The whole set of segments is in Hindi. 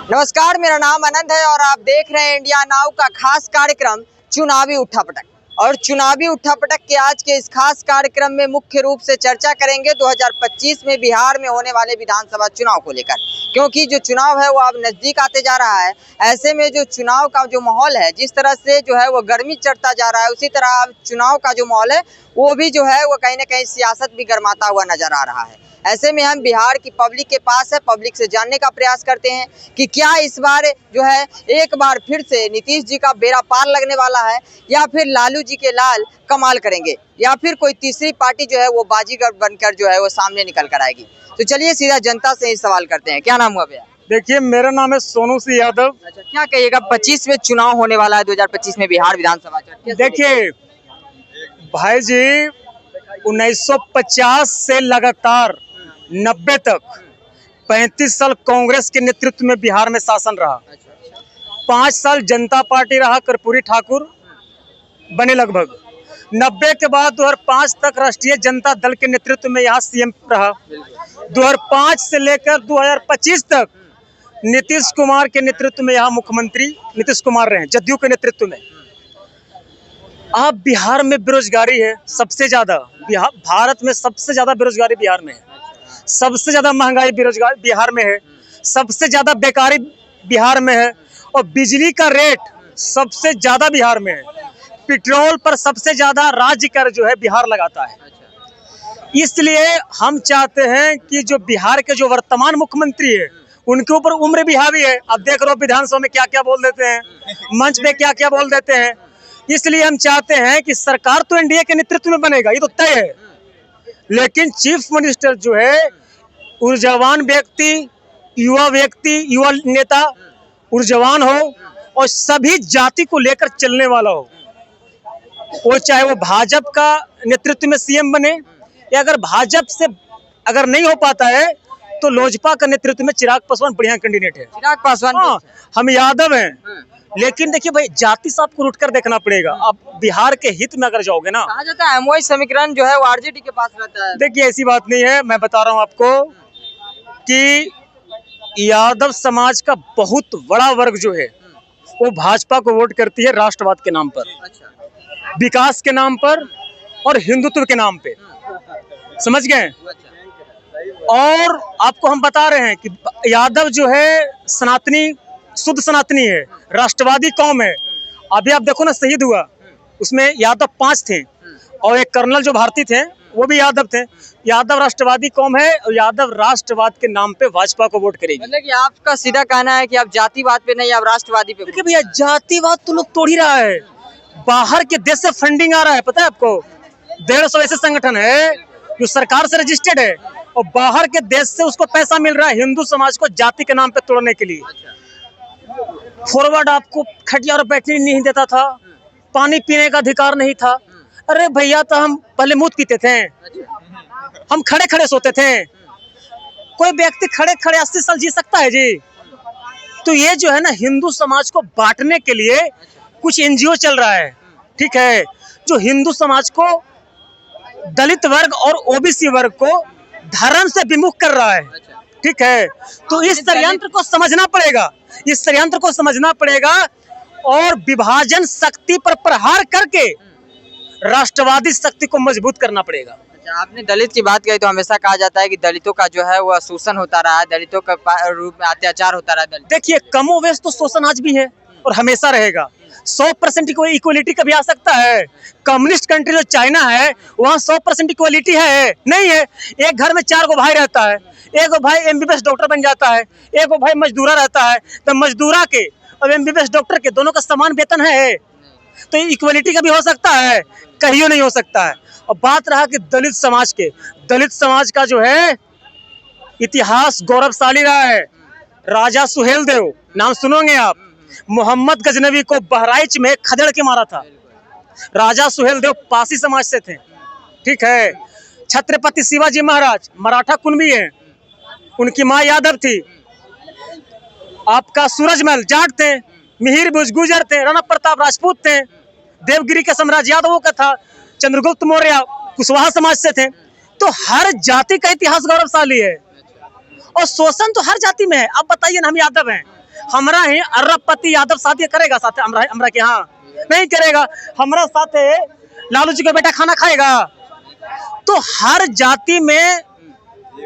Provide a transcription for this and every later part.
नमस्कार, मेरा नाम आनंद है और आप देख रहे हैं इंडिया नाउ का खास कार्यक्रम चुनावी उठापटक। और चुनावी उठापटक के आज के इस खास कार्यक्रम में मुख्य रूप से चर्चा करेंगे 2025 में बिहार में होने वाले विधानसभा चुनाव को लेकर, क्योंकि जो चुनाव है वो अब नजदीक आते जा रहा है। ऐसे में जो चुनाव का जो माहौल है, जिस तरह से जो है वो गर्मी चढ़ता जा रहा है, उसी तरह अब चुनाव का जो माहौल है वो भी जो है वो कहीं ना कहीं सियासत भी गर्माता हुआ नजर आ रहा है। ऐसे में हम बिहार की पब्लिक के पास है, पब्लिक से जानने का प्रयास करते हैं कि क्या इस बार जो है एक बार फिर से नीतीश जी का बेड़ा पार लगने वाला है, या फिर लालू जी के लाल कमाल करेंगे, या फिर कोई तीसरी पार्टी जो है वो बाजीगर बनकर जो है वो सामने निकल कर आएगी। तो चलिए सीधा जनता से ही सवाल करते हैं। क्या नाम हुआ भैया? देखिए, मेरा नाम है सोनू सिंह यादव। अच्छा, क्या कहिएगा, 25 में चुनाव होने वाला है, 2025 में बिहार विधानसभा। देखिए भाई जी, 1950 से लगातार 90 तक 35 साल कांग्रेस के नेतृत्व में बिहार में शासन रहा। 5 साल जनता पार्टी रहा, कर्पूरी ठाकुर बने लगभग। 90 के बाद 2005 तक राष्ट्रीय जनता दल के नेतृत्व में यहाँ सीएम रहा। 2005 से लेकर 2025 तक नीतीश कुमार के नेतृत्व में यहाँ मुख्यमंत्री नीतीश कुमार रहे, जदयू के नेतृत्व में। आप बिहार में बेरोजगारी है सबसे ज्यादा। भारत में सबसे ज्यादा बेरोजगारी बिहार में है, सबसे ज्यादा महंगाई बेरोजगार बिहार में है, सबसे ज्यादा बेकारी बिहार में है, और बिजली का रेट सबसे ज्यादा बिहार में है। पेट्रोल पर सबसे ज्यादा राज्य कर जो है बिहार लगाता है। इसलिए हम चाहते हैं कि जो बिहार के जो वर्तमान मुख्यमंत्री है उनके ऊपर उम्र भी हावी है। अब देख रहे हो विधानसभा में क्या क्या बोल देते हैं, मंच पे क्या क्या बोल देते हैं। इसलिए हम चाहते हैं कि सरकार तो एनडीए के नेतृत्व में बनेगा, ये तो तय है, लेकिन चीफ मिनिस्टर जो है ऊर्जावान व्यक्ति, युवा नेता ऊर्जावान हो और सभी जाति को लेकर चलने वाला हो। वो चाहे वो भाजपा का नेतृत्व में सीएम बने, या अगर भाजपा से अगर नहीं हो पाता है तो लोजपा का नेतृत्व में चिराग पासवान बढ़िया कैंडिडेट है। चिराग पासवान, हम यादव हैं, लेकिन देखिए भाई, जाति से आपको उठकर देखना पड़ेगा। आप बिहार के हित में अगर जाओगे ना, कहा जाता है एमओआई समीकरण जो है वो आरजेडी के पास रहता है। देखिए ऐसी बात नहीं है। मैं बता रहा हूँ आपको कि यादव समाज का बहुत बड़ा वर्ग जो है वो भाजपा को वोट करती है राष्ट्रवाद के नाम पर, विकास के नाम पर और हिंदुत्व के नाम पे, समझ गए। और आपको हम बता रहे हैं कि यादव जो है सनातनी, शुद्ध सनातनी है, राष्ट्रवादी कौम है। अभी आप देखो ना, शहीद हुआ उसमें यादव 5 थे, और एक कर्नल जो भारतीय थे वो भी यादव थे। यादव राष्ट्रवादी कौम है, और यादव राष्ट्रवाद के नाम पे भाजपा को वोट करेगी। मतलब कि आपका सीधा कहना है कि आप जातिवाद पे नहीं, आप राष्ट्रवादी पे। देखिए भैया, जातिवाद तो लोग तोड़ ही रहा है। बाहर के देश से फंडिंग आ रहा है, पता है आपको। 150 ऐसे संगठन है जो सरकार से रजिस्टर्ड है, और बाहर के देश से उसको पैसा मिल रहा है हिंदू समाज को जाति के नाम पे तोड़ने के लिए। फॉरवर्ड आपको खटिया और बैठने नहीं देता था, पानी पीने का अधिकार नहीं था। अरे भैया, तो हम पहले मूत पीते थे, हम खड़े खड़े सोते थे। कोई व्यक्ति खड़े खड़े 80 साल जी सकता है जी? तो ये जो है ना, हिंदू समाज को बांटने के लिए कुछ एनजीओ चल रहा है, ठीक है, जो हिंदू समाज को, दलित वर्ग और ओबीसी वर्ग को धर्म से विमुख कर रहा है, ठीक है। तो इस षड्यंत्र को समझना पड़ेगा, इस षड्यंत्र को समझना पड़ेगा, और विभाजन शक्ति पर प्रहार करके राष्ट्रवादी शक्ति को मजबूत करना पड़ेगा। अच्छा, आपने दलित की बात कही, तो हमेशा कहा जाता है कि दलितों का जो है वो शोषण होता रहा है, दलितों का रूप में अत्याचार होता रहा है। देखिए, कमोवेश तो शोषण आज भी है और हमेशा रहेगा। 100% इक्वलिटी कभी आ सकता है? कम्युनिस्ट कंट्री जो चाइना है वहाँ 100% इक्वलिटी है? नहीं है। एक घर में 4 गो भाई रहता है, एक गो भाई एमबीबीएस डॉक्टर बन जाता है, एक गो भाई मजदूरा रहता है, तो मजदूरा के और एमबीबीएस डॉक्टर के दोनों का समान वेतन है। तो इक्वलिटी का भी हो सकता है? कहीं नहीं हो सकता है। और बात रहा कि दलित समाज के, दलित समाज का जो है इतिहास गौरवशाली रहा है। राजा सुहेलदेव, नाम सुनोगे आप, मोहम्मद गजनवी को बहराइच में खदेड़ के मारा था। राजा सुहेलदेव पासी समाज से थे, ठीक है। छत्रपति शिवाजी महाराज मराठा कुनबी हैं, उनकी माँ यादव थी। आपका सूरजमल जाट थे, मिहिर भुज गुजर थे, राणा प्रताप राजपूत थे, देवगिरी का साम्राज्य यादवों का था, चंद्रगुप्त मौर्य कुशवाहा समाज से थे। तो हर जाति का इतिहास गौरवशाली है, और शोषण तो हर जाति में है। अब बताइए ना, हम यादव हैं, हमरा ही अरबपति यादव साथ करेगा, साथ हमरा के यहाँ नहीं करेगा। हमारा साथ लालू जी का बेटा खाना खाएगा। तो हर जाति में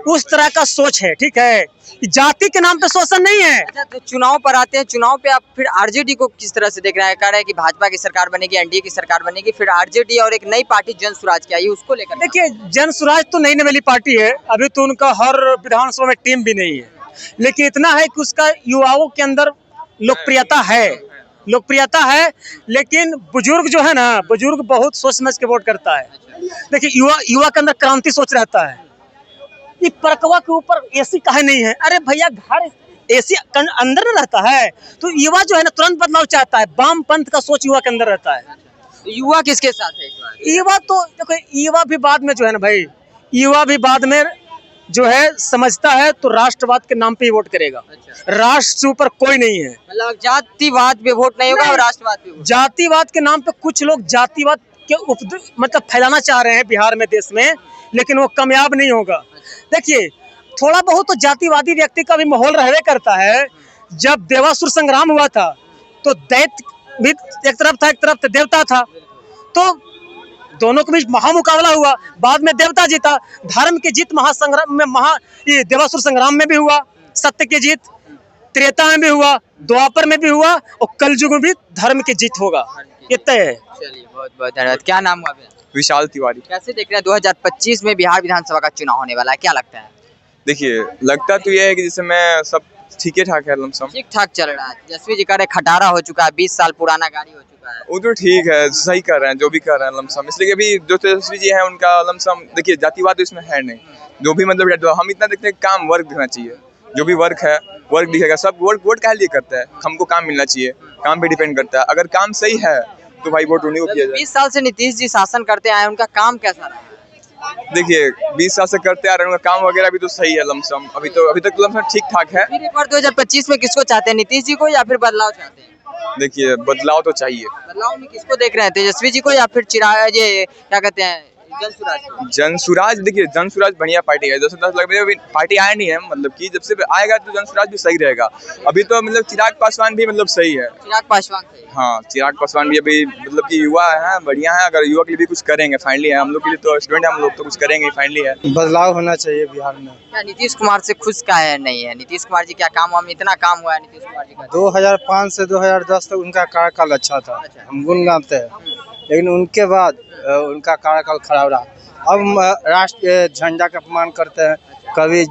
उस तरह का सोच है, ठीक है, जाति के नाम पे शोषण नहीं है। अच्छा, तो चुनाव पर आते हैं, चुनाव पे आप फिर आरजेडी को किस तरह से देख रहे हैं? कह रहे हैं कि भाजपा की सरकार बनेगी, एनडीए की सरकार बनेगी, फिर आरजेडी और एक नई पार्टी जन स्वराज की आई, उसको लेकर देखिए, जन स्वराज तो नई नवेली पार्टी है, अभी तो उनका हर विधानसभा में टीम भी नहीं है, लेकिन इतना है कि उसका युवाओं के अंदर लोकप्रियता है, लेकिन बुजुर्ग जो है ना, बुजुर्ग बहुत सोच समझ के वोट करता है। देखिए, युवा के अंदर क्रांति सोच रहता है। ये परकवा के ऊपर एसी काहे नहीं है? अरे भैया, घर एसी अंदर न रहता है, तो युवा जो है ना तुरंत बदलाव चाहता है। वाम पंथ का सोच युवा के अंदर रहता है। तो युवा किसके साथ है? युवा तो देखो, युवा भी बाद में जो है ना भाई, युवा भी बाद में जो है समझता है तो राष्ट्रवाद के नाम पे ही वोट करेगा। राष्ट्र से ऊपर कोई नहीं है। मतलब जातिवाद पे वोट नहीं होगा और राष्ट्रवाद पे वोट। जातिवाद के नाम पे कुछ लोग जातिवाद के मतलब फैलाना चाह रहे हैं बिहार में, देश में, लेकिन वो कामयाब नहीं होगा। देखिए, थोड़ा बहुत तो जातिवादी व्यक्ति का भी माहौल रहने करता है। जब देवासुर संग्राम हुआ था तो दैत्य भी एक तरफ था, एक तरफ देवता था, तो दोनों के बीच महामुकाबला हुआ। बाद में देवता जीता। धर्म की जीत महासंग्राम में ये देवासुर संग्राम में भी हुआ, सत्य की जीत त्रेता में भी हुआ, द्वापर में भी हुआ, और कलयुग में भी धर्म की जीत होगा, ये तय है। चलिए, बहुत बहुत धन्यवाद। क्या नाम हुआ भैया? विशाल तिवारी। कैसे देख रहे हैं 2025 में बिहार विधानसभा का चुनाव होने वाला है, क्या लगता है? देखिए, लगता तो ये है कि जैसे मैं सब ठीक ठाक है, लमसम ठीक ठाक चल रहा है। जसवीर जी कह रहे खटारा हो चुका है, 20 साल पुराना गाड़ी हो चुका है। वो तो ठीक है, सही कर रहे हैं, जो भी कर रहे हैं लमसम। इसलिए कि अभी जो तेजस्वी जी हैं उनका लमसम, देखिए जातिवाद तो इसमें है नहीं, जो भी मतलब हम इतना देखते हैं काम वर्क दिखना चाहिए। जो भी वर्क है वर्क दिखेगा। सब वोट काहे लिए करता है? हमको काम मिलना चाहिए, काम पे डिपेंड करता है। अगर काम सही है तो भाई वोट उन्हीं को किया जाए। 20 साल से नीतीश जी शासन करते आए, उनका काम कैसा रहा? देखिए, 20 साल से करते आ रहे हैं, उनका काम वगैरह भी तो सही है लमसम। अभी तक लमसम ठीक ठाक है। फिर एक बार 2025 में किसको चाहते हैं, नीतीश जी को या फिर बदलाव चाहते हैं? देखिए, बदलाव तो चाहिए। बदलाव में किसको देख रहे हैं, तेजस्वी जी को या फिर चिराग, ये क्या कहते हैं, जनसुराज? देखिए, जनसुराज बढ़िया पार्टी है। 10 लग अभी पार्टी आया नहीं है, मतलब कि जब से आएगा तो जनसुराज भी सही रहेगा। अभी तो मतलब चिराग पासवान भी मतलब सही है। चिराग पासवान सही है। हाँ, चिराग पासवान भी अभी मतलब कि युवा है, बढ़िया है। अगर युवा के लिए भी कुछ करेंगे फाइनली है, हम लोग के लिए तो स्टूडेंट है, हम लोग तो कुछ करेंगे फाइनली है। बदलाव होना चाहिए बिहार में। क्या नीतीश कुमार से खुश का है? नहीं है नीतीश कुमार जी, क्या काम हम इतना काम हुआ है नीतीश कुमार जी का? 2005 से 2010 तक उनका कार्यकाल अच्छा था, हम गुण गाते हैं, लेकिन उनके बाद उनका कार्यकाल खराब रहा। अब राष्ट्र झंडा का अपमान करते हैं, कभी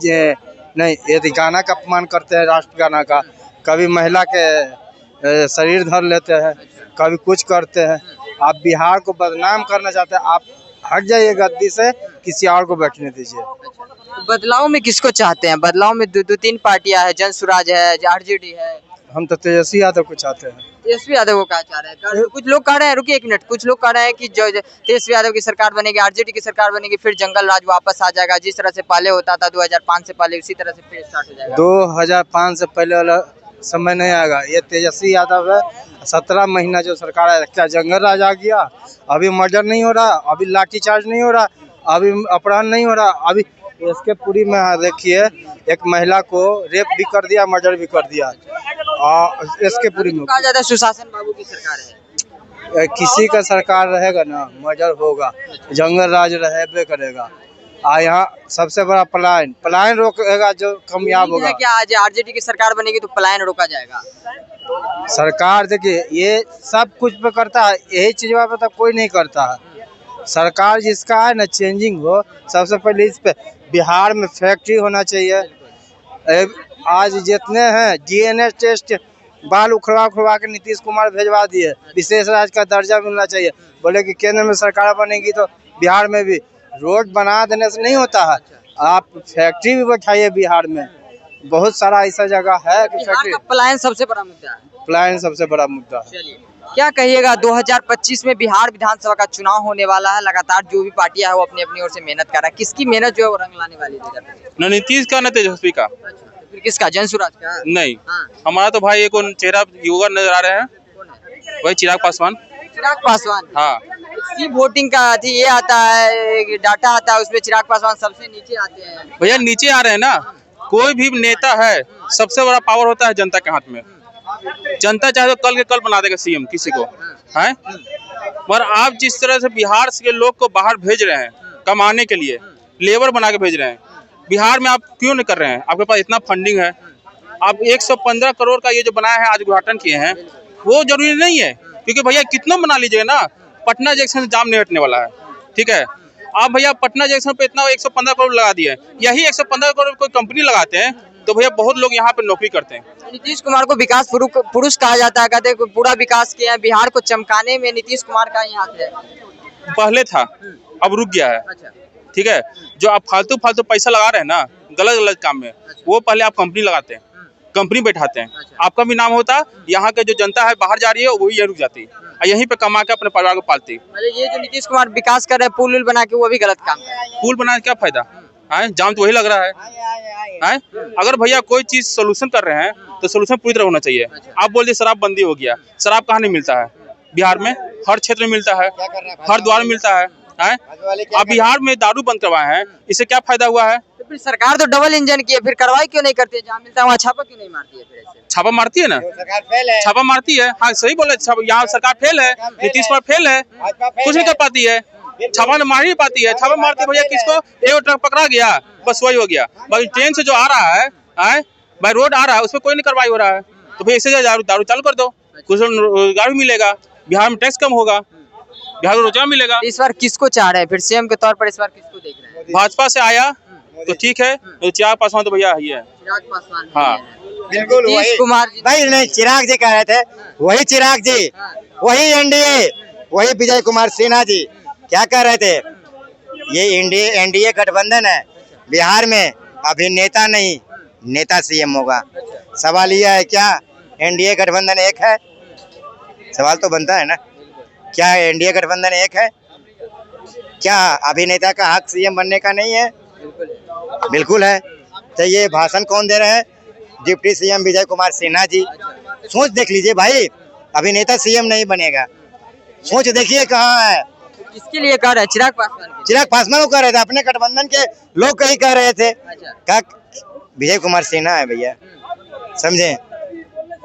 नहीं यदि गाना का अपमान करते हैं, राष्ट्रगाना का, कभी महिला के शरीर धर लेते हैं, कभी कुछ करते हैं। आप बिहार को बदनाम करना चाहते हैं, आप हट जाइए गद्दी से, किसी और को बैठने दीजिए। बदलाव में किसको चाहते हैं? बदलाव में दो तीन पार्टियां है, जन स्वराज है, आरजेडी है। हम तो तेजस्वी यादव को चाहते हैं। तेजस्वी यादव को क्या चाह रहे हैं? कुछ लोग कह रहे हैं, रुकिए एक मिनट, कुछ लोग कह रहे हैं कि जो तेजस्वी यादव की सरकार बनेगी, आरजेडी की सरकार बनेगी, फिर जंगल राज वापस आ जाएगा, जिस तरह से पहले होता था 2005 से पहले, उसी तरह से फिर स्टार्ट हो जाएगा। 2005 से पहले वाला समय नहीं आएगा। ये तेजस्वी यादव है, 17 महीना जो सरकार है, क्या जंगल राज आ गया? अभी मर्डर नहीं हो रहा, अभी लाठीचार्ज नहीं हो रहा, अभी अपहरण नहीं हो रहा। अभी इसके पूरी में देखिए, एक महिला को रेप भी कर दिया, मर्डर भी कर दिया। इसके पूरी में कहा जाता है सुशासन बाबू की सरकार है। किसी का सरकार रहेगा ना, मर्डर होगा, जंगल राज रहेबे करेगा। यहाँ सबसे बड़ा पलायन रोकेगा जो कामयाब होगा। क्या आज आरजेडी की सरकार बनेगी तो पलायन रोका जाएगा? सरकार देखिए, ये सब कुछ पे करता है, यही चीज पे तो कोई नहीं करता है। सरकार जिसका है ना, चेंजिंग हो, सबसे पहले इस पे बिहार में फैक्ट्री होना चाहिए। आज जितने हैं डीएनए टेस्ट बाल उखड़वा के नीतीश कुमार भेजवा दिए, विशेष राज्य का दर्जा मिलना चाहिए। बोले कि केंद्र में सरकार बनेगी तो बिहार में भी। रोड बना देने से नहीं होता है, आप फैक्ट्री भी बैठाइए बिहार में। बहुत सारा ऐसा जगह है कि फैक्ट्री। पलायन सबसे बड़ा मुद्दा है। पलायन सबसे बड़ा मुद्दा है। चलिए, क्या कहिएगा, 2025 में बिहार विधानसभा का चुनाव होने वाला है। लगातार जो भी पार्टियां है वो अपनी अपनी ओर से मेहनत कर रहा है। किसकी मेहनत जो है वो रंग लाने वाली है? न नीतीश का न तेजस्वी का। तो फिर किसका? जन स्वराज का? नहीं, हाँ। हमारा तो भाई एक चेहरा युवा नजर आ रहे हैं, वही चिराग पासवान। चिराग पासवान। हाँ, सी वोटिंग का ये आता है, डाटा आता है, उसमें चिराग पासवान सबसे नीचे आते हैं। भैया नीचे आ रहे हैं ना। कोई भी नेता है, सबसे बड़ा पावर होता है जनता के हाथ में। जनता चाहे तो कल के कल बना देगा सीएम किसी को, है। पर आप जिस तरह से बिहार के लोग को बाहर भेज रहे हैं कमाने के लिए, लेबर बना के भेज रहे हैं, बिहार में आप क्यों नहीं कर रहे हैं? आपके पास इतना फंडिंग है, आप 115 करोड़ का ये जो बनाया है, आज उद्घाटन किए हैं, वो जरूरी नहीं है, क्योंकि भैया कितना बना लीजिएगा ना, पटना जंक्शन से जाम नहीं हटने वाला है, ठीक है। आप भैया पटना जंक्शन पे इतना 115 करोड़ लगा दिए, यही 115 करोड़ कोई कंपनी लगाते हैं तो भैया बहुत लोग यहाँ पे नौकरी करते हैं। नीतीश कुमार को विकास पुरुष कहा जाता है, कहते हैं कि पूरा विकास किया है, बिहार को चमकाने में नीतीश कुमार का ही हाथ है। पहले था, अब रुक गया है, ठीक है। जो आप फालतू पैसा लगा रहे हैं ना गलत गलत काम में, वो पहले आप कंपनी लगाते हैं, कंपनी बैठाते हैं, आपका भी नाम होता, यहाँ के जो जनता है बाहर जा रही है वो भी यहीं रुक जाती है, यहीं पे कमा के अपने परिवार को पालती। मतलब ये जो नीतीश कुमार विकास कर रहे हैं, पुल बना के, वो भी गलत काम है। पुल बनाने का क्या फायदा है? जाम तो वही लग रहा है। अगर भैया कोई चीज सोल्यूशन कर रहे हैं तो सोल्यूशन पूरी तरह होना चाहिए। आप बोल दिए शराब बंदी हो गया, शराब कहाँ नहीं मिलता है? बिहार में हर क्षेत्र में मिलता है, हर द्वार में मिलता है। आप बिहार में दारू बंद करवाए हैं, इससे क्या फायदा हुआ है? तो फिर सरकार तो डबल इंजन की है, फिर कार्रवाई क्यों नहीं करती है? जहाँ मिलता है वहाँ छापा क्यों नहीं मारती है? फिर ऐसे छापा मारती है ना, छापा मारती है। हाँ सही बोले, यहाँ सरकार फेल है, नीतीश कुमार फेल है, कुछ नहीं कर पाती है, छापा मार ही पाती है। छापा मारती है भैया किसको? एक ट्रक पकड़ा गया, बस वही हो गया। बाकी ट्रेन से जो आ रहा है, बाई रोड आ रहा है, उसमें कोई नहीं कार्रवाई हो रहा है, तो भैया इससे दारू चालू कर दो, कुछ रोजगार भी मिलेगा, बिहार में टैक्स कम होगा, बिहार को रोजगार मिलेगा। इस बार किसको चाह रहे हैं फिर सीएम के तौर पर? इस बार किसको देख रहे हैं? भाजपा से आया तो ठीक है, चिराग पासवान तो भैया ही है। चिराग पासवान, हाँ बिल्कुल नीतीश कुमार जी, भाई नहीं, चिराग जी कह रहे थे, वही चिराग जी, वही एनडीए, वही विजय कुमार सिन्हा जी क्या कह रहे थे? ये एनडीए गठबंधन है, बिहार में अभी नेता नहीं, नेता सीएम होगा। सवाल यह है क्या एनडीए गठबंधन एक है? सवाल तो बनता है ना, क्या एनडीए गठबंधन एक है? क्या अभिनेता का हक सीएम बनने का नहीं है? बिल्कुल है। तो ये भाषण कौन दे रहे हैं? Deputy CM Vijay Kumar Sinha ji. सोच देख लीजिए भाई, अभिनेता सीएम नहीं बनेगा, सोच देखिए कहाँ है। किसके लिए कह रहे हैं? चिराग पासवान के लिए। चिराग पासवान को कह रहे थे, अपने गठबंधन के लोग कहीं कह रहे थे, क्या विजय कुमार सिन्हा है भैया, समझे?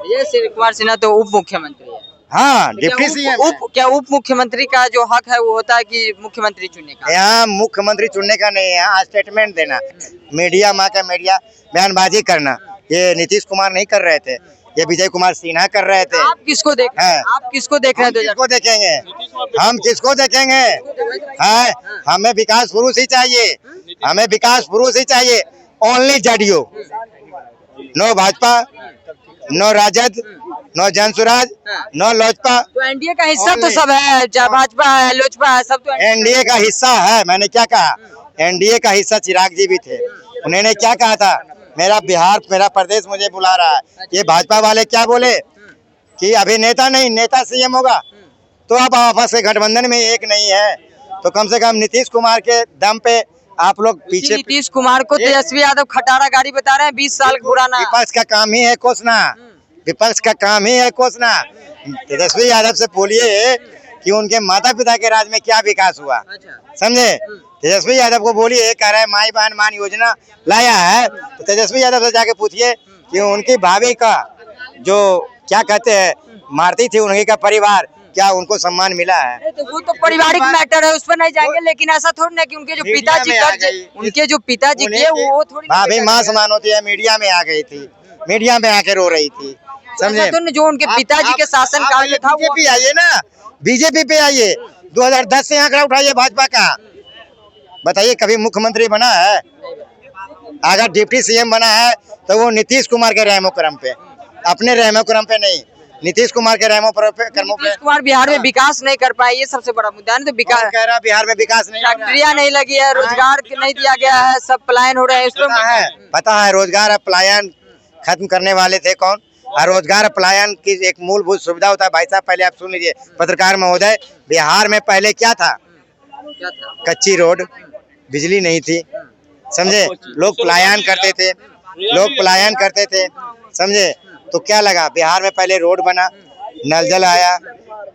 विजय कुमार सिन्हा तो उप मुख्यमंत्री है। हाँ, डिप्टी सीएम। उप मुख्यमंत्री का जो हक है वो होता है कि मुख्यमंत्री चुनने का? यहाँ मुख्यमंत्री चुनने का नहीं है, यहाँ स्टेटमेंट देना, मीडिया मीडिया बयानबाजी करना, ये नीतीश कुमार नहीं कर रहे थे, ये विजय कुमार सिन्हा कर रहे थे। आप किसको देख रहे हैं? आप किसको देख रहे हैं? किसको देखेंगे हम? किसको देखेंगे? हाँ, हमें विकास पुरुष ही चाहिए, हमें विकास पुरुष ही चाहिए। Only JDU, no Bhajpa, no Rajad, no Jan Suraaj, no Lojpa. तो एनडीए का हिस्सा तो सब है, चाहे भाजपा है, लोजपा है, सब तो एनडीए का हिस्सा है। मैंने क्या कहा? एनडीए का हिस्सा चिराग जी भी थे, उन्होंने क्या कहा था? मेरा बिहार, मेरा प्रदेश मुझे बुला रहा है। ये भाजपा वाले क्या बोले कि अभिनेता नहीं, नेता सीएम होगा। तो अब आपस के गठबंधन में एक नहीं है, तो कम से कम नीतीश कुमार के दम पे आप लोग पीछे। नीतीश कुमार को तेजस्वी यादव खटारा गाड़ी बता रहे हैं, 20 साल पुराना। विपक्ष का काम ही है कोसना, विपक्ष का काम ही है कोसना। तेजस्वी यादव से बोलिए कि उनके माता पिता के राज में क्या विकास हुआ, समझे? तेजस्वी यादव को बोलिए, कह रहे हैं माई बहन मान योजना लाया है, तो तेजस्वी यादव से जाके पूछिए कि उनकी भाभी का जो क्या कहते हैं मारती थी, उनकी का परिवार, क्या उनको सम्मान मिला है? तो वो तो पारिवारिक मैटर है, उस पर नहीं जाएंगे, लेकिन ऐसा थोड़ी ना कि उनके जो पिताजी उनके जो पिताजी के वो थोड़ी भाभी माँ समान होती है। मीडिया में आ गई थी, मीडिया में आके रो रही थी, समझे? तो जो उनके पिताजी के शासन काल में था, बीजेपी आइए ना, बीजेपी पे आइए, 2010 से आंकड़ा उठाइए भाजपा का, बताइए कभी मुख्यमंत्री बना है? अगर डिप्टी सीएम बना है तो वो नीतीश कुमार के रहमो करम पे, अपने रहमो करम पे नहीं, नीतीश कुमार के रहमो करमों पे। नीतीश कुमार बिहार में विकास नहीं कर पाए, ये सबसे बड़ा मुद्दा है। तो विकास कह रहा बिहार में विकास नहीं, फैक्ट्रियां नहीं लगी है, रोजगार नहीं दिया गया है, सब पलायन हो रहे हैं। पता है रोजगार पलायन खत्म करने वाले थे कौन? और रोजगार पलायन की एक मूलभूत सुविधा होता है भाई साहब, पहले आप सुन लीजिए पत्रकार महोदय, बिहार में पहले क्या था? कच्ची रोड, बिजली नहीं थी, समझे? लोग पलायन करते थे, लोग पलायन करते थे, समझे? तो क्या लगा? बिहार में पहले रोड बना, नल जल आया,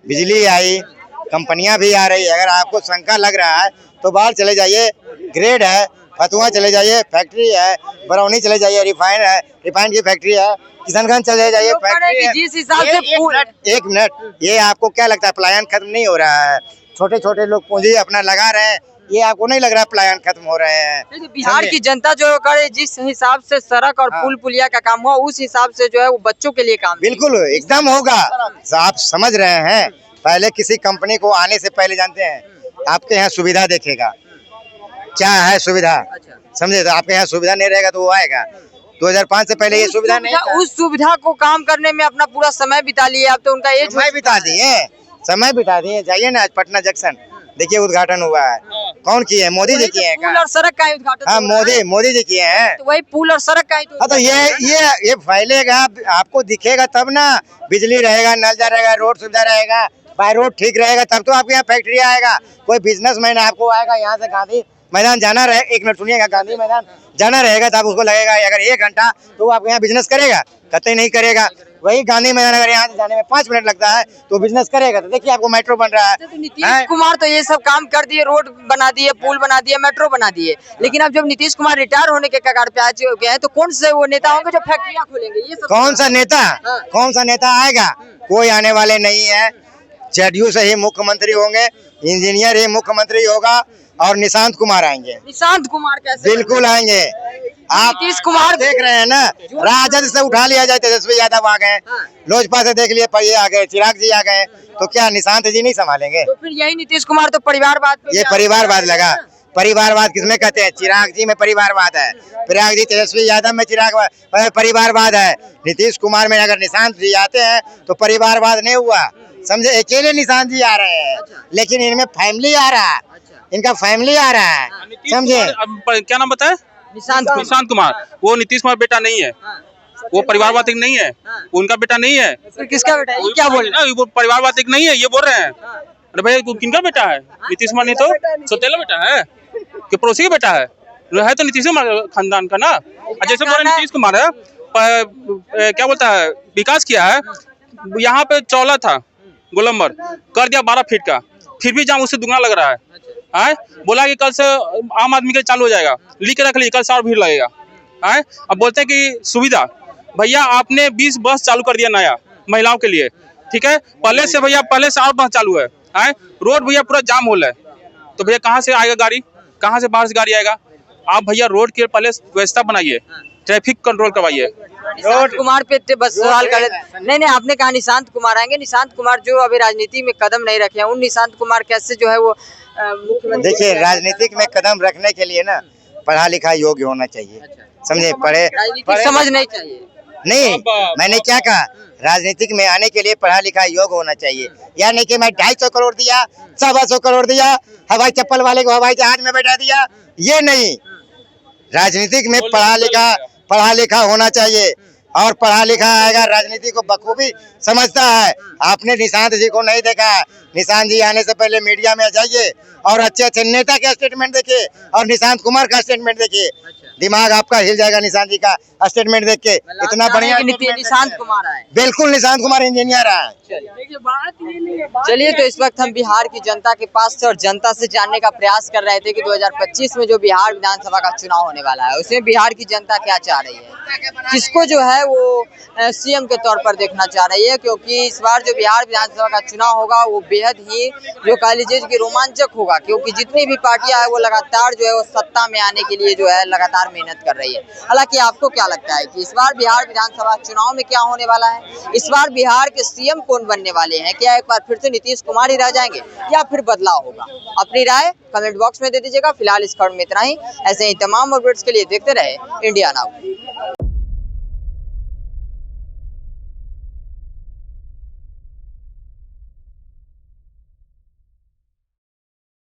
बिजली आई, कंपनियां भी आ रही है। अगर आपको शंका लग रहा है तो बाहर चले जाइए, ग्रेड है, फतुहा चले जाइए फैक्ट्री है, बरौनी चले जाइए रिफाइंड की फैक्ट्री है, किशनगंज चले जाइए लोग कह रहे हैं फैक्ट्री कि है। जिस हिसाब से एक मिनट, ये आपको क्या लगता है पलायन खत्म नहीं हो रहा है? छोटे छोटे लोग पूंजी अपना लगा रहे हैं, ये आपको नहीं लग रहा पलायन खत्म हो रहे हैं? नहीं, बिहार की जनता जो करे जिस हिसाब से सड़क और पुल पुलिया का काम हुआ उस हिसाब से जो है वो बच्चों के लिए काम बिल्कुल एकदम होगा। आप समझ रहे हैं, पहले किसी कंपनी को आने से पहले जानते हैं आपके यहाँ सुविधा देखेगा, क्या है सुविधा, समझे? तो आपके यहाँ सुविधा नहीं रहेगा तो वो आएगा। 2005 से पहले ये सुविधा नहीं था। उस सुविधा को काम करने में अपना पूरा समय बिता लिए, अब तो उनका एज समय बिता दिए। जाइए ना आज पटना जंक्शन देखिए, उद्घाटन हुआ है, कौन किए हैं? मोदी जी किए हैं पुल और सड़क का ही उद्घाटन हाँ, हो रहा है। मोदी जी किए हैं। तो वही पुल और सड़क का ही तो हाँ, तो ये फैलेगा, आपको दिखेगा तब ना। बिजली रहेगा, नल जा रहेगा, रोड सुविधा रहेगा, बाय रोड ठीक रहेगा, तब तो आपके यहाँ फैक्ट्री आएगा। कोई बिजनेसमैन आपको आएगा यहाँ से गांधी मैदान जाना रहे, एक मिनट सुनिएगा, गांधी मैदान जाना रहेगा तो आप उसको लगेगा अगर 1 घंटा, तो वो आपके यहाँ बिजनेस करेगा? कतई नहीं करेगा। वही गांधी मैदान अगर यहाँ से जाने में 5 मिनट लगता है तो बिजनेस करेगा। तो देखिए आपको मेट्रो बन रहा है। तो नीतीश कुमार तो ये सब काम कर दिए, रोड बना दिए, पुल बना दिए, मेट्रो बना दिए, लेकिन अब जब नीतीश कुमार रिटायर होने के कगार पे आ चुके हैं तो कौन से वो नेता होंगे जो फैक्ट्रियां खोलेंगे? ये सब कौन सा नेता आएगा? कोई आने वाले नहीं है। जेडीयू से ही मुख्यमंत्री होंगे, इंजीनियर ही मुख्यमंत्री होगा और निशांत कुमार आएंगे। निशांत कुमार कैसे? बिल्कुल आएंगे। आप नीतीश कुमार देख रहे हैं ना, राजद से उठा लिया जाए, तेजस्वी यादव आ गए, लोजपा से देख लिए ये आ गए, चिराग जी आ गए, तो क्या निशांत जी नहीं संभालेंगे? तो फिर यही नीतीश कुमार तो परिवारवाद पे ये भी परिवारवाद लगा। परिवारवाद किसमें कहते हैं? चिराग जी में परिवारवाद है, चिराग जी तेजस्वी यादव में परिवारवाद है। नीतीश कुमार में अगर निशांत जी आते हैं तो परिवारवाद नहीं हुआ, समझे? अकेले निशांत जी आ रहे हैं, लेकिन इनमें फैमिली आ रहा है, इनका फैमिली आ रहा है, समझे? अब क्या नाम बताया? निशांत कुमार। वो नीतीश कुमार बेटा नहीं है, वो परिवारवादी नहीं है, उनका बेटा नहीं है। फिर किसका बेटा है? ये क्या बोल रहे हैं? वो परिवारवादी नहीं है, ये बोल रहे हैं। अरे भाई किनका बेटा है? नीतीश कुमार नहीं तो सौतेला बेटा है कि पड़ोसी का बेटा है तो नीतीश कुमार खानदान का ना। जैसे बोल रहे नीतीश कुमार है, क्या बोलता है, विकास किया है। यहाँ पे चौला था गोलंबर, कर दिया 12 फीट का, फिर भी जाम उससे दुगना लग रहा है। बोला कि कल से आम आदमी के चालू हो जाएगा, लिख के रख ली, कल से और भीड़ लगेगा। अब बोलते हैं कि सुविधा, भैया आपने 20 बस चालू कर दिया नया महिलाओं के लिए, ठीक है? पहले से और बस चालू है। रोड भैया पूरा जाम हो रहा है, तो भैया कहाँ से आएगा गाड़ी, कहाँ से बाहर से गाड़ी आएगा? आप भैया रोड के पहले व्यवस्था बनाइए, ट्रैफिक कंट्रोल करवाइए। निशांत कुमार पे बस सवाल कर नहीं, आपने कहा निशांत कुमार आएंगे। निशांत कुमार जो अभी राजनीति में कदम नहीं रखे हैं, उन निशांत कुमार कैसे जो है वो मुख्यमंत्री? देखिए, राजनीतिक में कदम रखने के लिए ना पढ़ा लिखा योग्य होना चाहिए, समझे? राजनीति समझ नहीं चाहिए। नहीं, मैंने क्या कहा? राजनीतिक में आने के लिए पढ़ा लिखा योग्य होना चाहिए। या नहीं कि मैं 250 करोड़ दिया, 125 करोड़ दिया, हवाई चप्पल वाले को हवाई जहाज में बैठा दिया, ये नहीं। राजनीतिक में पढ़ा लिखा होना चाहिए, और पढ़ा लिखा आएगा, राजनीति को बखूबी समझता है। आपने निशांत जी को नहीं देखा। निशांत जी आने से पहले मीडिया में जाइए और अच्छे अच्छे नेता के स्टेटमेंट देखिए और निशांत कुमार का स्टेटमेंट देखिए, दिमाग आपका हिल जाएगा निशांत जी का स्टेटमेंट देख के। इतना बढ़िया निशांत कुमार आए। बिल्कुल, निशांत कुमार इंजीनियर है। चलिए, तो इस वक्त हम बिहार की जनता के पास थे और जनता से जानने का प्रयास कर रहे थे कि 2025 में जो बिहार विधानसभा का चुनाव होने वाला है उसमें बिहार की जनता क्या चाह रही है, किसको जो है वो सीएम के तौर पर देखना चाह रही है। क्योंकि इस बार जो बिहार विधानसभा का चुनाव होगा वो बेहद ही जो कह लीजिए कि रोमांचक होगा, क्योंकि जितनी भी पार्टियां है वो लगातार जो है वो सत्ता में आने के लिए जो है लगातार मेहनत कर रही है। हालांकि आपको क्या लगता है कि इस बार बिहार विधानसभा चुनाव में क्या होने वाला है? इस बार बिहार के सीएम कौन बनने वाले हैं? क्या एक बार फिर से नीतीश कुमार ही रह जाएंगे या फिर बदलाव होगा? अपनी राय कमेंट बॉक्स में दे दीजिएगा। फिलहाल इस खबर में इतना ही। ऐसे ही तमाम अपडेट्स के लिए देखते रहे इंडिया नाउ।